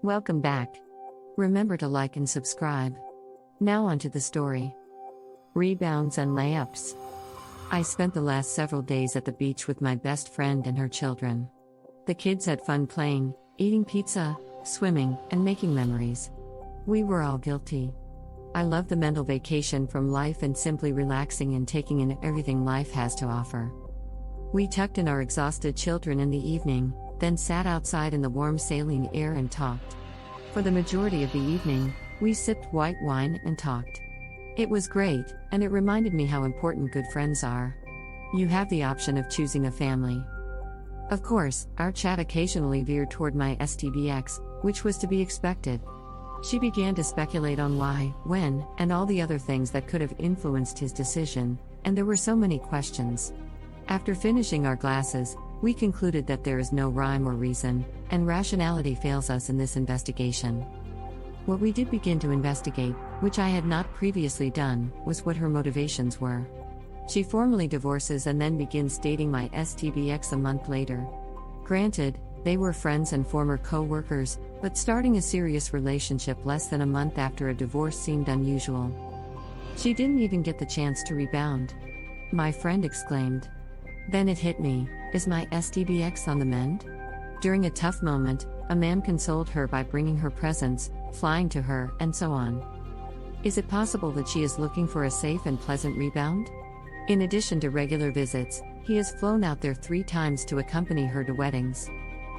Welcome back. Remember to like and subscribe. Now on to the story. Rebounds and Layups. I spent the last several days at the beach with my best friend and her children. The kids had fun playing, eating pizza, swimming, and making memories. We were all guilty. I love the mental vacation from life and simply relaxing and taking in everything life has to offer. We tucked in our exhausted children in the evening, then sat outside in the warm saline air and talked. For the majority of the evening, we sipped white wine and talked. It was great, and it reminded me how important good friends are. You have the option of choosing a family. Of course, our chat occasionally veered toward my STBX, which was to be expected. She began to speculate on why, when, and all the other things that could have influenced his decision, and there were so many questions. After finishing our glasses, we concluded that there is no rhyme or reason, and rationality fails us in this investigation. What we did begin to investigate, which I had not previously done, was what her motivations were. She formally divorces and then begins dating my STBX a month later. Granted, they were friends and former co-workers, but starting a serious relationship less than a month after a divorce seemed unusual. She didn't even get the chance to rebound. My friend exclaimed. Then it hit me, is my STBX on the mend? During a tough moment, a man consoled her by bringing her presents, flying to her, and so on. Is it possible that she is looking for a safe and pleasant rebound? In addition to regular visits, he has flown out there 3 times to accompany her to weddings.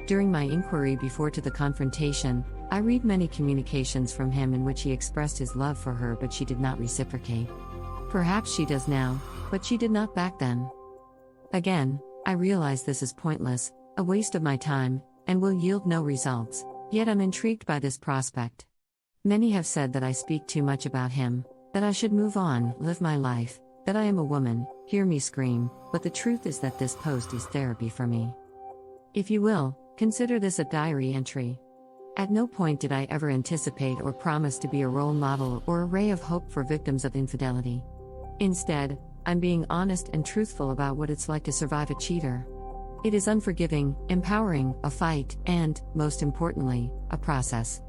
During my inquiry before to the confrontation, I read many communications from him in which he expressed his love for her but she did not reciprocate. Perhaps she does now, but she did not back then. Again, I realize this is pointless, a waste of my time, and will yield no results, yet I'm intrigued by this prospect. Many have said that I speak too much about him, that I should move on, live my life, that I am a woman, hear me scream, but the truth is that this post is therapy for me. If you will, consider this a diary entry. At no point did I ever anticipate or promise to be a role model or a ray of hope for victims of infidelity. Instead, I'm being honest and truthful about what it's like to survive a cheater. It is unforgiving, empowering, a fight, and, most importantly, a process.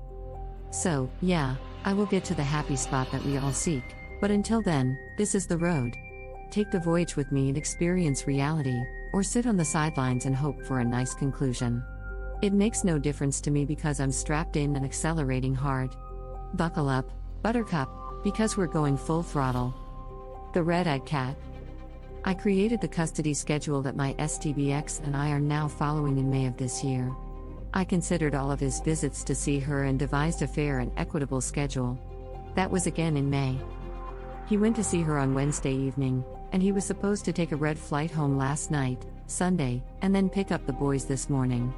So, yeah, I will get to the happy spot that we all seek, but until then, this is the road. Take the voyage with me and experience reality, or sit on the sidelines and hope for a nice conclusion. It makes no difference to me because I'm strapped in and accelerating hard. Buckle up, Buttercup, because we're going full throttle. The Red-Eyed Cat. I created the custody schedule that my STBX and I are now following in May of this year. I considered all of his visits to see her and devised a fair and equitable schedule. That was again in May. He went to see her on Wednesday evening, and he was supposed to take a red flight home last night, Sunday, and then pick up the boys this morning.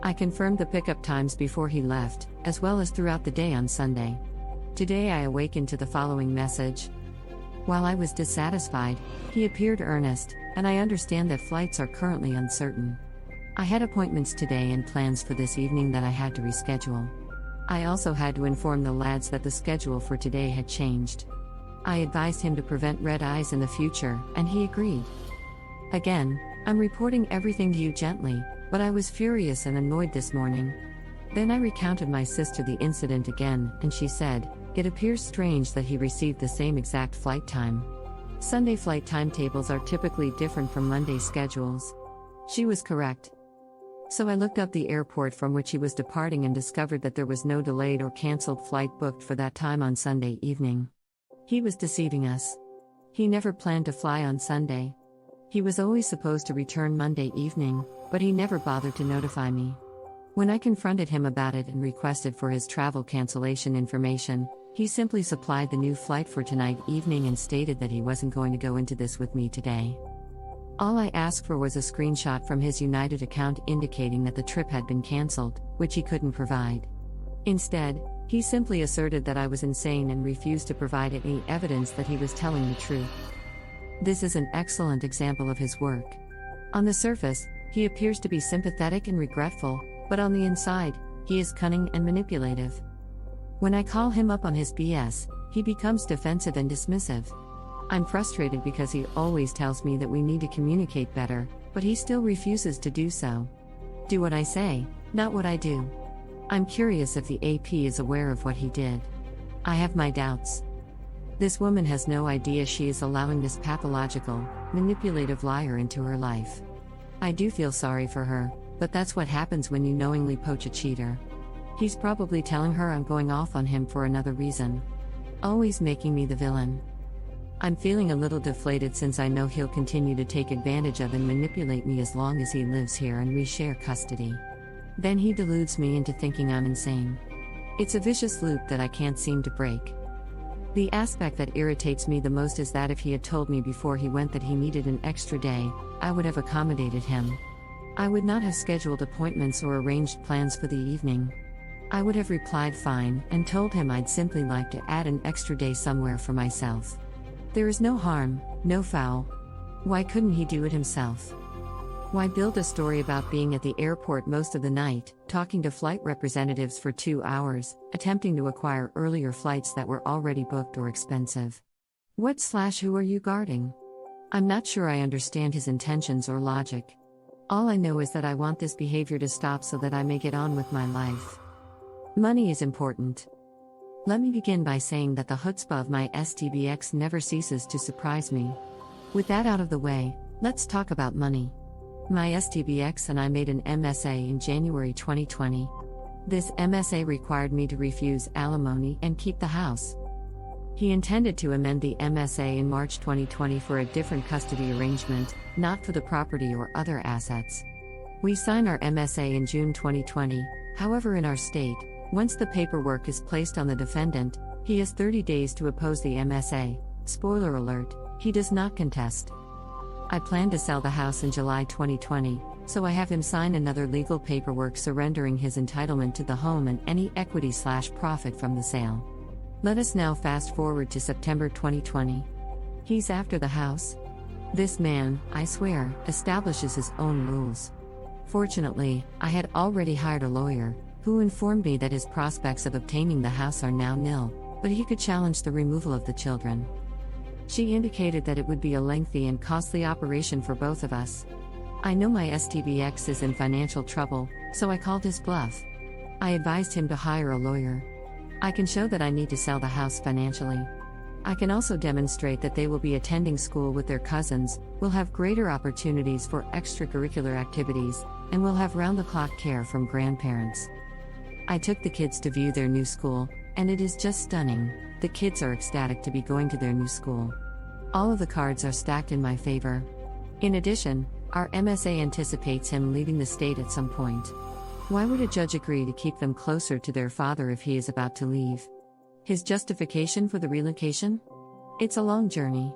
I confirmed the pickup times before he left, as well as throughout the day on Sunday. Today I awakened to the following message. While I was dissatisfied, he appeared earnest, and I understand that flights are currently uncertain. I had appointments today and plans for this evening that I had to reschedule. I also had to inform the lads that the schedule for today had changed. I advised him to prevent red eyes in the future, and he agreed. Again, I'm reporting everything to you gently, but I was furious and annoyed this morning. Then I recounted my sister the incident again, and she said, it appears strange that he received the same exact flight time. Sunday flight timetables are typically different from Monday schedules. She was correct. So I looked up the airport from which he was departing and discovered that there was no delayed or cancelled flight booked for that time on Sunday evening. He was deceiving us. He never planned to fly on Sunday. He was always supposed to return Monday evening, but he never bothered to notify me. When I confronted him about it and requested for his travel cancellation information, he simply supplied the new flight for tonight evening and stated that he wasn't going to go into this with me today. All I asked for was a screenshot from his United account indicating that the trip had been cancelled, which he couldn't provide. Instead, he simply asserted that I was insane and refused to provide any evidence that he was telling the truth. This is an excellent example of his work. On the surface, he appears to be sympathetic and regretful, but on the inside, he is cunning and manipulative. When I call him up on his BS, he becomes defensive and dismissive. I'm frustrated because he always tells me that we need to communicate better, but he still refuses to do so. Do what I say, not what I do. I'm curious if the AP is aware of what he did. I have my doubts. This woman has no idea she is allowing this pathological, manipulative liar into her life. I do feel sorry for her, but that's what happens when you knowingly poach a cheater. He's probably telling her I'm going off on him for another reason. Always making me the villain. I'm feeling a little deflated since I know he'll continue to take advantage of and manipulate me as long as he lives here and we share custody. Then he deludes me into thinking I'm insane. It's a vicious loop that I can't seem to break. The aspect that irritates me the most is that if he had told me before he went that he needed an extra day, I would have accommodated him. I would not have scheduled appointments or arranged plans for the evening. I would have replied fine and told him I'd simply like to add an extra day somewhere for myself. There is no harm, no foul. Why couldn't he do it himself? Why build a story about being at the airport most of the night, talking to flight representatives for 2 hours, attempting to acquire earlier flights that were already booked or expensive? Who are you guarding? I'm not sure I understand his intentions or logic. All I know is that I want this behavior to stop so that I may get on with my life. Money is important. Let me begin by saying that the chutzpah of my STBX never ceases to surprise me. With that out of the way, let's talk about money. My STBX and I made an MSA in January 2020. This MSA required me to refuse alimony and keep the house. He intended to amend the MSA in March 2020 for a different custody arrangement, not for the property or other assets. We signed our MSA in June 2020, however, in our state, once the paperwork is placed on the defendant, he has 30 days to oppose the MSA. Spoiler alert, he does not contest. I plan to sell the house in July 2020, so I have him sign another legal paperwork surrendering his entitlement to the home and any equity/profit from the sale. Let us now fast forward to September 2020. He's after the house. This man, I swear, establishes his own rules. Fortunately, I had already hired a lawyer, who informed me that his prospects of obtaining the house are now nil, but he could challenge the removal of the children. She indicated that it would be a lengthy and costly operation for both of us. I know my STBX is in financial trouble, so I called his bluff. I advised him to hire a lawyer. I can show that I need to sell the house financially. I can also demonstrate that they will be attending school with their cousins, will have greater opportunities for extracurricular activities, and will have round-the-clock care from grandparents. I took the kids to view their new school, and it is just stunning. The kids are ecstatic to be going to their new school. All of the cards are stacked in my favor. In addition, our MSA anticipates him leaving the state at some point. Why would a judge agree to keep them closer to their father if he is about to leave? His justification for the relocation? It's a long journey.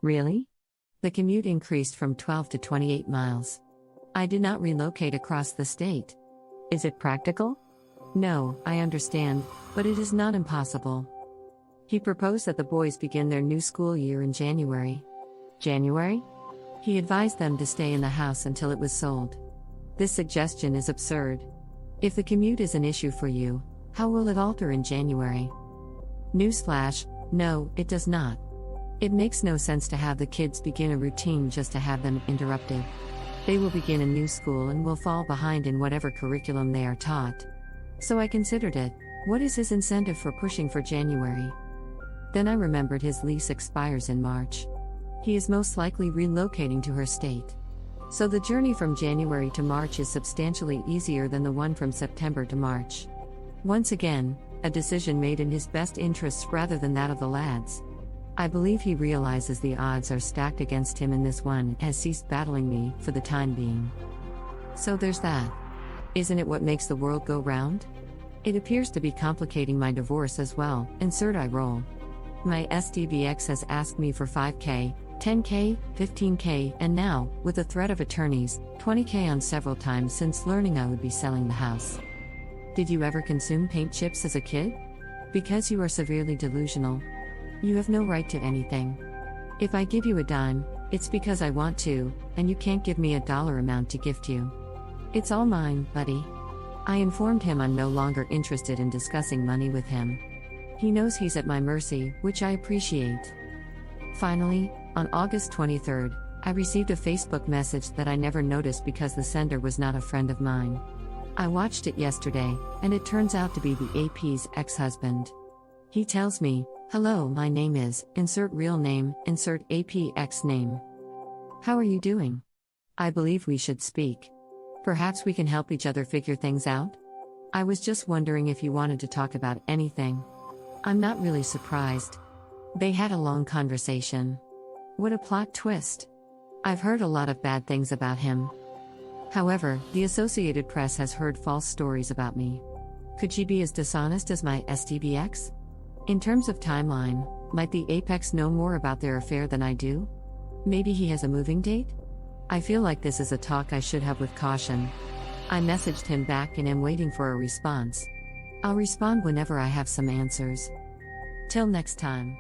Really? The commute increased from 12 to 28 miles. I did not relocate across the state. Is it practical? No, I understand, but it is not impossible. He proposed that the boys begin their new school year in January. January? He advised them to stay in the house until it was sold. This suggestion is absurd. If the commute is an issue for you, how will it alter in January? Newsflash, no, it does not. It makes no sense to have the kids begin a routine just to have them interrupted. They will begin a new school and will fall behind in whatever curriculum they are taught. So I considered it. What is his incentive for pushing for January? Then I remembered his lease expires in March. He is most likely relocating to her state. So the journey from January to March is substantially easier than the one from September to March. Once again, a decision made in his best interests rather than that of the lads. I believe he realizes the odds are stacked against him in this one and has ceased battling me for the time being. So there's that. Isn't it what makes the world go round? It appears to be complicating my divorce as well. Insert eye roll. My STBX has asked me for $5K, $10K, $15K, and now, with the threat of attorneys, $20K on several times since learning I would be selling the house. Did you ever consume paint chips as a kid? Because you are severely delusional. You have no right to anything. If I give you a dime, it's because I want to, and you can't give me a dollar amount to gift you. It's all mine, buddy. I informed him I'm no longer interested in discussing money with him. He knows he's at my mercy, which I appreciate. Finally, on August 23rd, I received a Facebook message that I never noticed because the sender was not a friend of mine. I watched it yesterday, and it turns out to be the AP's ex-husband. He tells me, "Hello, my name is, insert real name, insert AP ex name. How are you doing? I believe we should speak. Perhaps we can help each other figure things out? I was just wondering if you wanted to talk about anything." I'm not really surprised. They had a long conversation. What a plot twist. I've heard a lot of bad things about him. However, the Associated Press has heard false stories about me. Could she be as dishonest as my STBX? In terms of timeline, might the Apex know more about their affair than I do? Maybe he has a moving date? I feel like this is a talk I should have with caution. I messaged him back and am waiting for a response. I'll respond whenever I have some answers. Till next time.